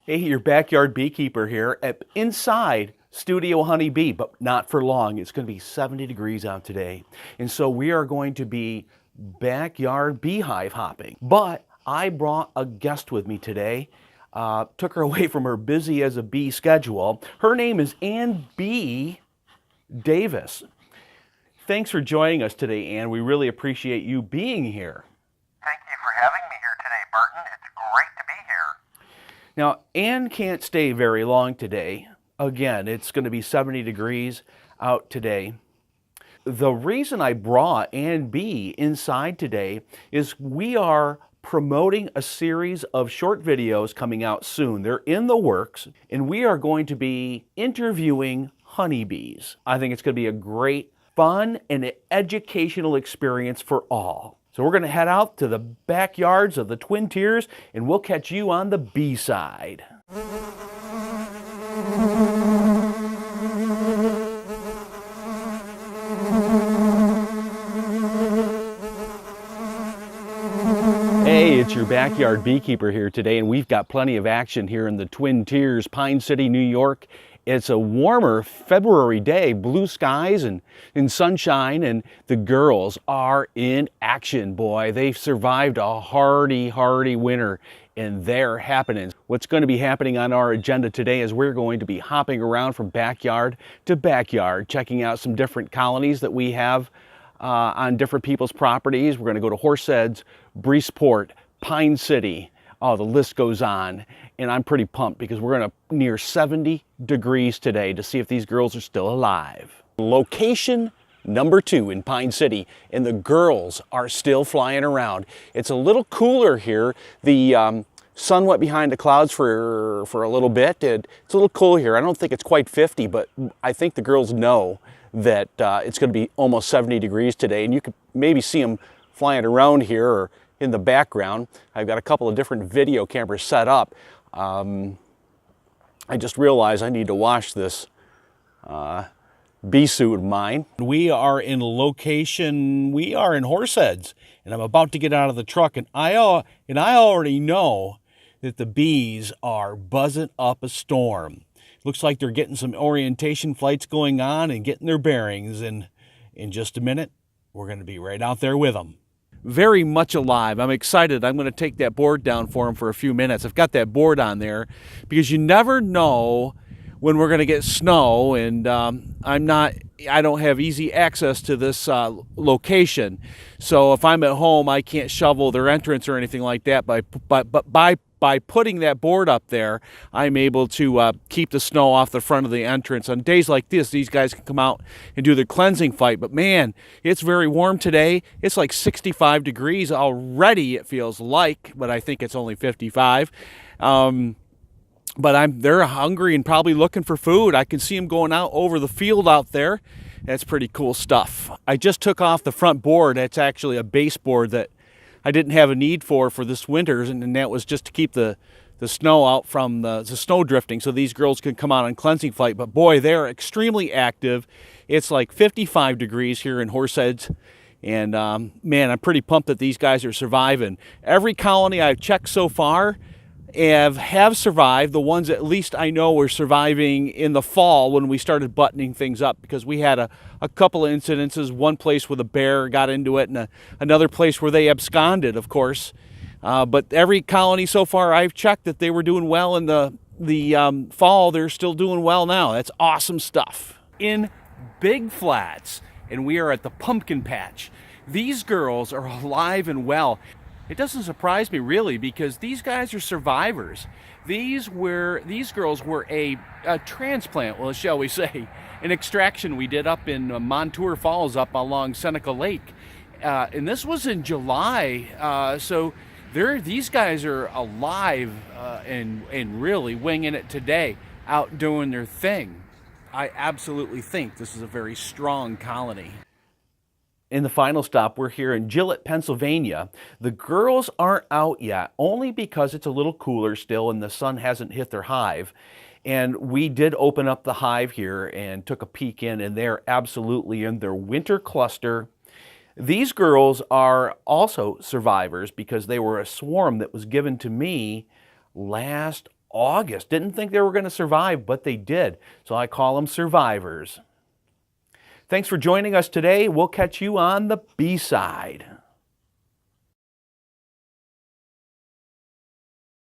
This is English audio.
Hey, your backyard beekeeper here inside Studio Honeybee, but not for long. It's going to be 70 degrees out today. And so we are going to be backyard beehive hopping. But I brought a guest with me today. Took her away from her busy as a bee schedule. Her name is Ann B. Davis. Thanks for joining us today, Ann. We really appreciate you being here. Thank you for having me here today, Burton. It's great to be here. Now, Ann can't stay very long today. Again, it's going to be 70 degrees out today. The reason I brought Ann B inside today is we are promoting a series of short videos coming out soon. They're in the works, and we are going to be interviewing honeybees. I think it's going to be a great, fun, and educational experience for all. So we're going to head out to the backyards of the Twin Tiers, and we'll catch you on the bee side. Hey, it's your backyard beekeeper here today, and we've got plenty of action here in the Twin Tiers, Pine City, New York. It's a warmer February day, blue skies and sunshine, and the girls are in action, boy. They've survived a hardy winter, and they're happening. What's going to be happening on our agenda today is we're going to be hopping around from backyard to backyard, checking out some different colonies that we have on different people's properties. We're going to go to Horseheads, Breesport, Pine City. Oh, the list goes on. And I'm pretty pumped because we're going to near 70 degrees today to see if these girls are still alive. Location number 2 in Pine City, and the girls are still flying around. It's a little cooler here. The sun went behind the clouds for a little bit. It's a little cool here. I don't think it's quite 50, but I think the girls know that it's going to be almost 70 degrees today, and you could maybe see them flying around here or in the background. I've got a couple of different video cameras set up. I just realized I need to wash this bee suit of mine. We are in Horseheads, and I'm about to get out of the truck, and I already know that the bees are buzzing up a storm. Looks like they're getting some orientation flights going on and getting their bearings, and in just a minute, we're going to be right out there with them. Very much alive. I'm excited. I'm going to take that board down for them for a few minutes. I've got that board on there because you never know when we're going to get snow, and I don't have easy access to this location. So if I'm at home, I can't shovel their entrance or anything like that. By putting that board up there, I'm able to keep the snow off the front of the entrance. On days like this, these guys can come out and do their cleansing fight. But man, it's very warm today. It's like 65 degrees already, it feels like, but I think it's only 55. But they're hungry and probably looking for food. I can see them going out over the field out there. That's pretty cool stuff. I just took off the front board. It's actually a baseboard that I didn't have a need for this winter, and that was just to keep the snow out from the snow drifting so these girls can come out on cleansing flight. But boy, they're extremely active. It's like 55 degrees here in Horseheads, and man, I'm pretty pumped that these guys are surviving. Every colony I've checked so far have survived. The ones at least I know were surviving in the fall when we started buttoning things up, because we had a couple of incidences. One place where the bear got into it, and another place where they absconded, of course. But every colony so far I've checked that they were doing well in the fall. They're still doing well now. That's awesome stuff. In Big Flats, and we are at the pumpkin patch. These girls are alive and well. It doesn't surprise me really, because these guys are survivors. These girls were a transplant, well, shall we say, an extraction we did up in Montour Falls up along Seneca Lake. And this was in July, so these guys are alive and really winging it today, out doing their thing. I absolutely think this is a very strong colony. In the final stop, we're here in Gillett, Pennsylvania. The girls aren't out yet, only because it's a little cooler still and the sun hasn't hit their hive. And we did open up the hive here and took a peek in, and they're absolutely in their winter cluster. These girls are also survivors because they were a swarm that was given to me last August. Didn't think they were going to survive, but they did. So I call them survivors. Thanks for joining us today. We'll catch you on the B side.